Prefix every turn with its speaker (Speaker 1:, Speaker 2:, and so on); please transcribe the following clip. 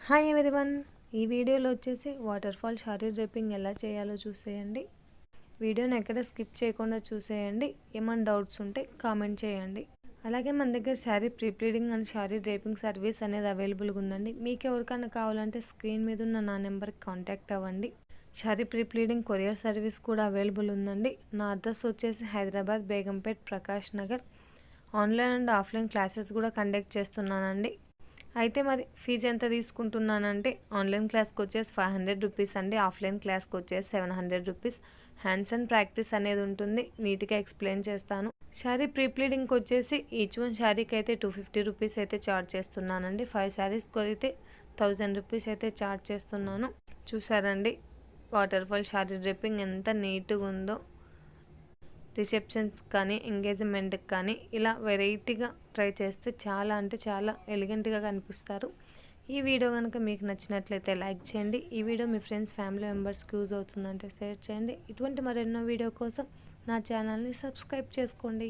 Speaker 1: Hi everyone, ఈ వీడియోలో వచ్చేసి వాటర్ ఫాల్ శారీ డ్రేపింగ్ ఎలా చేయాలో చూసేయండి. వీడియోని ఎక్కడ స్కిప్ చేయకుండా చూసేయండి. ఏమైనా డౌట్స్ ఉంటే కామెంట్ చేయండి. అలాగే మన దగ్గర sari pre pleading and sari draping service అనేది అవైలబుల్గా ఉందండి. మీకు ఎవరికైనా కావాలంటే స్క్రీన్ మీద ఉన్న నా నెంబర్కి కాంటాక్ట్ అవ్వండి. Sari pre pleading courier service కూడా అవైలబుల్ ఉందండి. నా అడ్రస్ వచ్చేసి Hyderabad Begumpet Prakash Nagar. Online and offline classes కూడా కండక్ట్ చేస్తున్నానండి. అయితే మరి ఫీజు ఎంత తీసుకుంటున్నానంటే ఆన్లైన్ క్లాస్కి వచ్చేసి 500 రూపీస్ అండి. ఆఫ్లైన్ క్లాస్కి వచ్చేసి 700 రూపీస్. హ్యాండ్స్ అండ్ ప్రాక్టీస్ అనేది ఉంటుంది. నీట్గా ఎక్స్ప్లెయిన్ చేస్తాను. శారీ ప్రీ ప్లీడింగ్కి వచ్చేసి ఈచ్ వన్ శారీకి అయితే 250 రూపీస్ అయితే ఛార్జ్ చేస్తున్నానండి. 5 శారీస్కి అయితే 1000 రూపీస్ అయితే ఛార్జ్ చేస్తున్నాను. చూసారండి వాటర్ ఫాల్ శారీ డ్రిప్పింగ్ ఎంత నీట్గా ఉందో. రిసెప్షన్స్ కానీ ఎంగేజ్మెంట్కి కానీ ఇలా వెరైటీగా ట్రై చేస్తే చాలా అంటే చాలా ఎలిగెంట్గా కనిపిస్తారు. ఈ వీడియో కనుక మీకు నచ్చినట్లయితే లైక్ చేయండి. ఈ వీడియో మీ ఫ్రెండ్స్ ఫ్యామిలీ మెంబర్స్కి యూజ్ అవుతుందంటే షేర్ చేయండి. ఇటువంటి మరెన్నో వీడియో కోసం నా ఛానల్ని సబ్స్క్రైబ్ చేసుకోండి.